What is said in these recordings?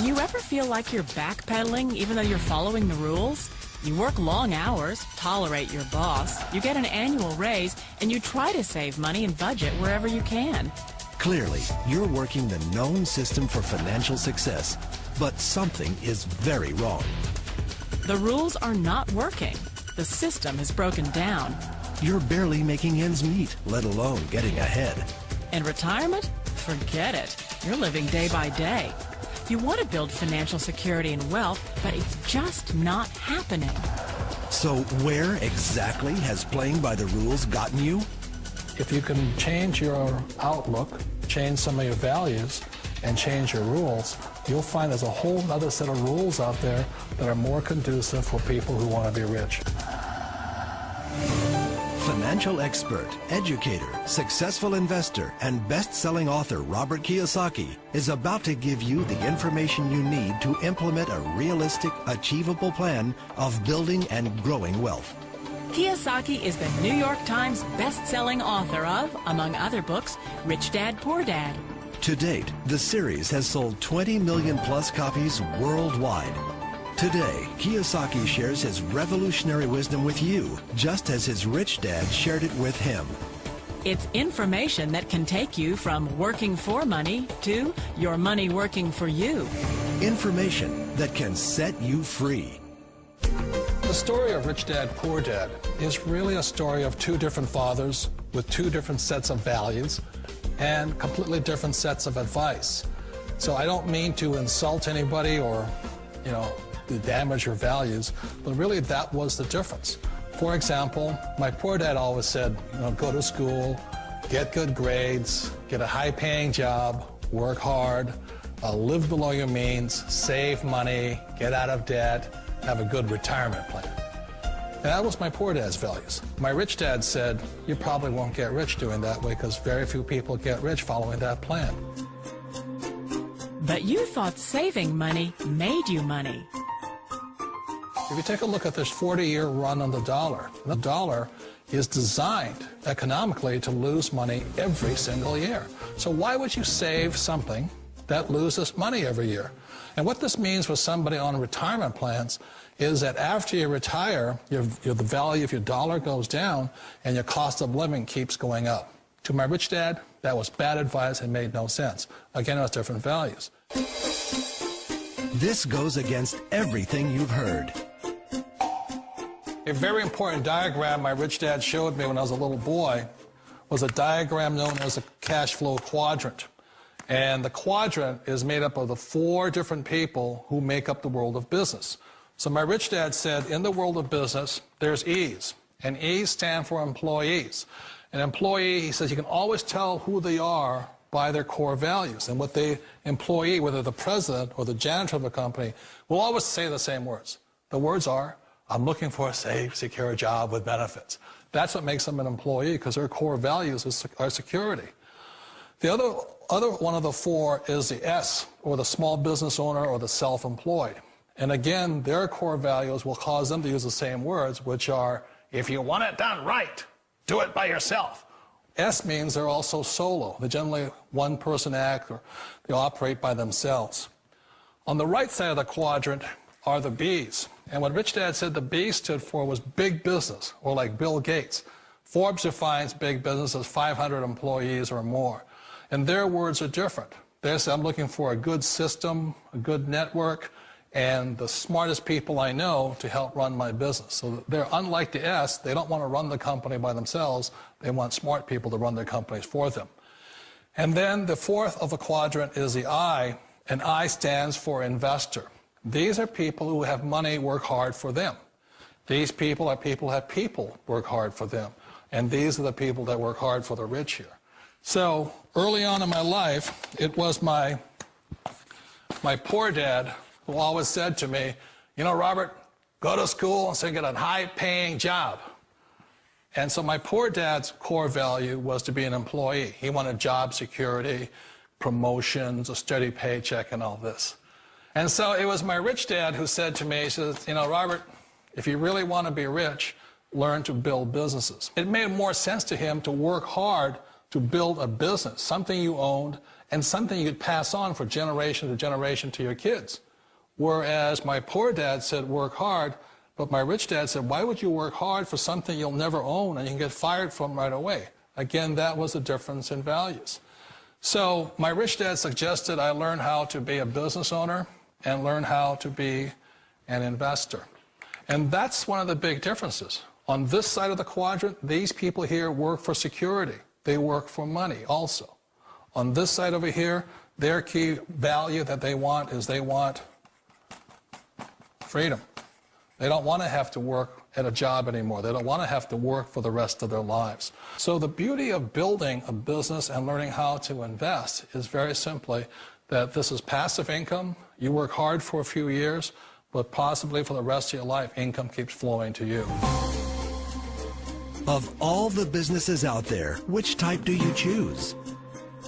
Do you ever feel like you're backpedaling even though you're following the rules? You work long hours, tolerate your boss, you get an annual raise, and you try to save money and budget wherever you can. Clearly, you're working the known system for financial success, but something is very wrong. The rules are not working. The system has broken down. You're barely making ends meet, let alone getting ahead. And retirement? Forget it. You're living day by day. You want to build financial security and wealth, but it's just not happening. So where exactly has playing by the rules gotten you? If you can change your outlook, change some of your values, and change your rules, you'll find there's a whole other set of rules out there that are more conducive for people who want to be rich. Financial expert, educator, successful investor, and best-selling author Robert Kiyosaki is about to give you the information you need to implement a realistic, achievable plan of building and growing wealth. Kiyosaki is the New York Times best-selling author of, among other books, Rich Dad, Poor Dad. To date, the series has sold 20 million plus copies worldwide. Today, Kiyosaki shares his revolutionary wisdom with you, just as his rich dad shared it with him. It's information that can take you from working for money to your money working for you. Information that can set you free. The story of Rich Dad, Poor Dad is really a story of two different fathers with two different sets of values and completely different sets of advice. So I don't mean to insult anybody or, to damage your values, but really that was the difference. For example, my poor dad always said, go to school, get good grades, get a high-paying job, work hard, live below your means, save money, get out of debt, have a good retirement plan. And that was my poor dad's values. My rich dad said, you probably won't get rich doing that way because very few people get rich following that plan. But you thought saving money made you money. If you take a look at this 40-year run on the dollar is designed economically to lose money every single year. So why would you save something that loses money every year? And what this means for somebody on retirement plans is that after you retire, the value of your dollar goes down and your cost of living keeps going up. To my rich dad, that was bad advice and made no sense. Again, it was different values. This goes against everything you've heard. A very important diagram my rich dad showed me when I was a little boy was a diagram known as a cash flow quadrant. And the quadrant is made up of the four different people who make up the world of business. So my rich dad said, in the world of business, there's E's. And E's stand for employees. An employee, he says, you can always tell who they are by their core values. And what the employee, whether the president or the janitor of the company, will always say the same words. The words are, I'm looking for a safe, secure job with benefits. That's what makes them an employee, because their core values are security. The other one of the four is the S, or the small business owner or the self-employed. And again, their core values will cause them to use the same words, which are, if you want it done right, do it by yourself. S means they're also solo. They're generally one-person act, or they operate by themselves. On the right side of the quadrant are the B's. And what Rich Dad said the B stood for was big business, or like Bill Gates. Forbes defines big business as 500 employees or more. And their words are different. They say, I'm looking for a good system, a good network, and the smartest people I know to help run my business. So they're unlike the S. They don't want to run the company by themselves. They want smart people to run their companies for them. And then the fourth of the quadrant is the I, and I stands for investor. These are people who have money work hard for them. These people are people who have people work hard for them. And these are the people that work hard for the rich here. So early on in my life, it was my poor dad who always said to me, Robert, go to school and so get a high-paying job. And so my poor dad's core value was to be an employee. He wanted job security, promotions, a steady paycheck, and all this. And so it was my rich dad who said to me, he says, Robert, if you really want to be rich, learn to build businesses. It made more sense to him to work hard to build a business, something you owned, and something you could pass on for generation to generation to your kids. Whereas my poor dad said, work hard, but my rich dad said, why would you work hard for something you'll never own and you can get fired from right away? Again, that was a difference in values. So my rich dad suggested I learn how to be a business owner and learn how to be an investor. And that's one of the big differences. On this side of the quadrant, these people here work for security. They work for money also. On this side over here, their key value that they want is they want freedom. They don't want to have to work at a job anymore. They don't want to have to work for the rest of their lives. So the beauty of building a business and learning how to invest is very simply that this is passive income. You work hard for a few years, but possibly for the rest of your life, income keeps flowing to you. Of all the businesses out there, which type do you choose?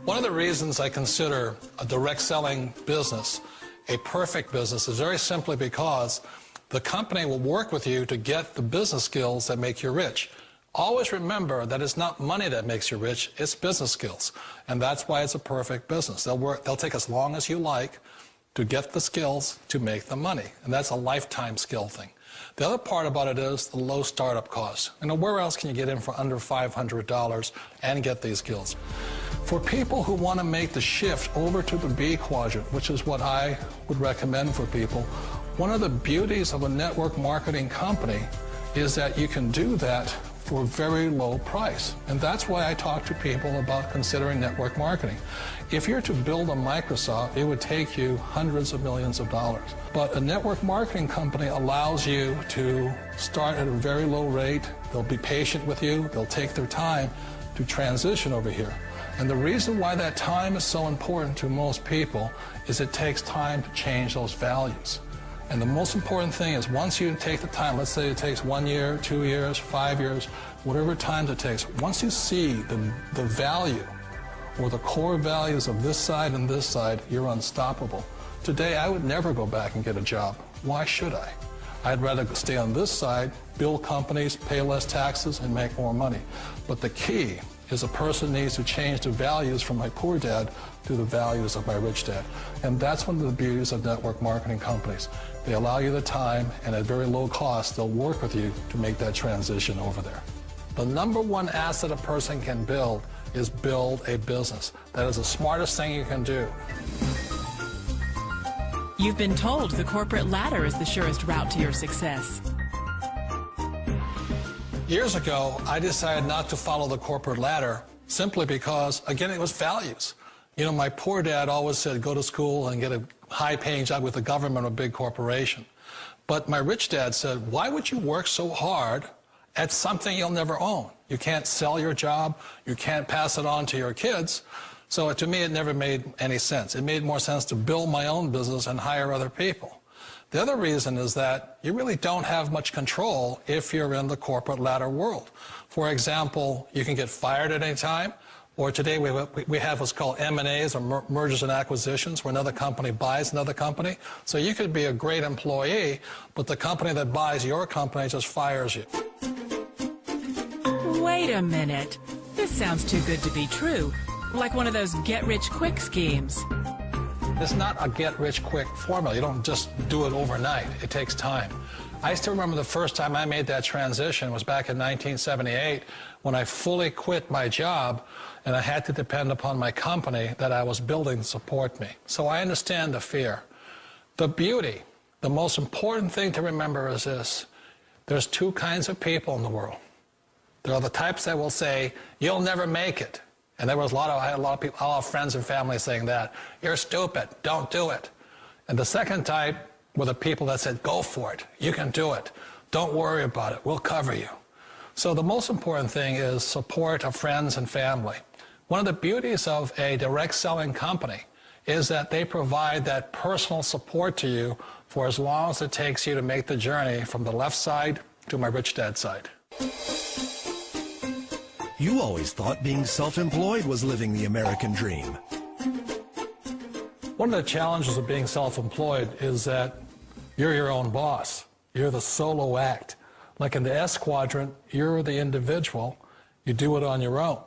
One of the reasons I consider a direct selling business a perfect business is very simply because the company will work with you to get the business skills that make you rich. Always remember that it's not money that makes you rich, it's business skills. And that's why it's a perfect business. They'll take as long as you like to get the skills to make the money. And that's a lifetime skill thing. The other part about it is the low startup cost. You know, where else can you get in for under $500 and get these skills? For people who want to make the shift over to the B quadrant, which is what I would recommend for people, one of the beauties of a network marketing company is that you can do that for a very low price. And that's why I talk to people about considering network marketing. If you're to build a Microsoft, it would take you hundreds of millions of dollars. But a network marketing company allows you to start at a very low rate. They'll be patient with you. They'll take their time to transition over here. And the reason why that time is so important to most people is it takes time to change those values. And the most important thing is once you take the time, let's say it takes 1 year, 2 years, 5 years, whatever time it takes, once you see the value or the core values of this side and this side, you're unstoppable. Today, I would never go back and get a job. Why should I? I'd rather stay on this side, build companies, pay less taxes, and make more money. But the key is a person needs to change the values from my poor dad to the values of my rich dad. And that's one of the beauties of network marketing companies. They allow you the time, and at very low cost, they'll work with you to make that transition over there. The number one asset a person can build is build a business. That is the smartest thing you can do. You've been told the corporate ladder is the surest route to your success. Years ago, I decided not to follow the corporate ladder simply because, again, it was values. You know, my poor dad always said, go to school and get a high-paying job with the government or a big corporation. But my rich dad said, why would you work so hard at something you'll never own? You can't sell your job. You can't pass it on to your kids. So to me, it never made any sense. It made more sense to build my own business and hire other people. The other reason is that you really don't have much control if you're in the corporate ladder world. For example, you can get fired at any time, or today we have what's called M&As, or mergers and acquisitions, where another company buys another company. So you could be a great employee, but the company that buys your company just fires you. Wait a minute. This sounds too good to be true. Like one of those get-rich-quick schemes. It's not a get-rich-quick formula. You don't just do it overnight. It takes time. I still remember the first time I made that transition was back in 1978 when I fully quit my job and I had to depend upon my company that I was building to support me. So I understand the fear. The beauty, the most important thing to remember is this. There's two kinds of people in the world. There are the types that will say, you'll never make it. And I had a lot of people, a lot of friends and family saying that. You're stupid, don't do it. And the second type were the people that said, go for it, you can do it. Don't worry about it, we'll cover you. So the most important thing is support of friends and family. One of the beauties of a direct selling company is that they provide that personal support to you for as long as it takes you to make the journey from the left side to my rich dad's side. You always thought being self-employed was living the American dream. One of the challenges of being self-employed is that you're your own boss. You're the solo act. Like in the S quadrant, you're the individual. You do it on your own.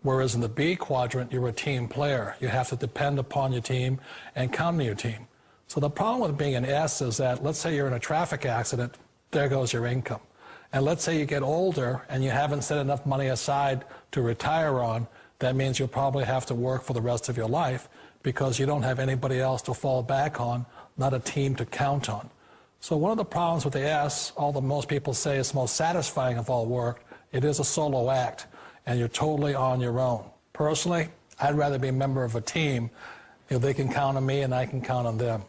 Whereas in the B quadrant, you're a team player. You have to depend upon your team and count on your team. So the problem with being an S is that, let's say you're in a traffic accident, there goes your income. And let's say you get older and you haven't set enough money aside to retire on, that means you'll probably have to work for the rest of your life because you don't have anybody else to fall back on, not a team to count on. So one of the problems with the S, although most people say it's the most satisfying of all work, it is a solo act, and you're totally on your own. Personally, I'd rather be a member of a team if they can count on me and I can count on them.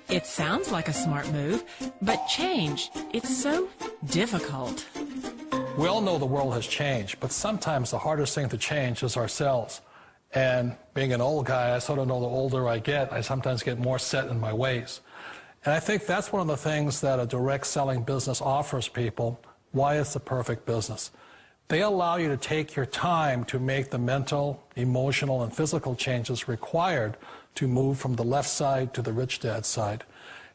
It sounds like a smart move, but change, it's so difficult. We all know the world has changed, but sometimes the hardest thing to change is ourselves. And being an old guy, I sort of know the older I get, I sometimes get more set in my ways. And I think that's one of the things that a direct selling business offers people, why it's the perfect business. They allow you to take your time to make the mental, emotional, and physical changes required to move from the left side to the rich dad side.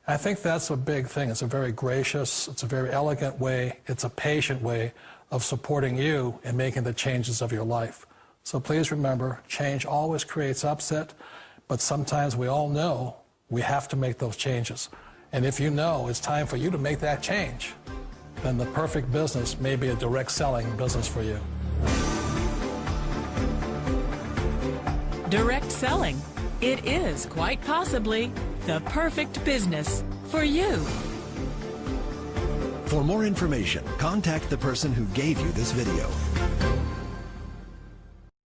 And I think that's a big thing. It's a very gracious, it's a very elegant way, it's a patient way of supporting you in making the changes of your life. So please remember, change always creates upset, but sometimes we all know we have to make those changes. And if you know it's time for you to make that change, then the perfect business may be a direct selling business for you. Direct selling. It is quite possibly the perfect business for you. For more information, contact the person who gave you this video.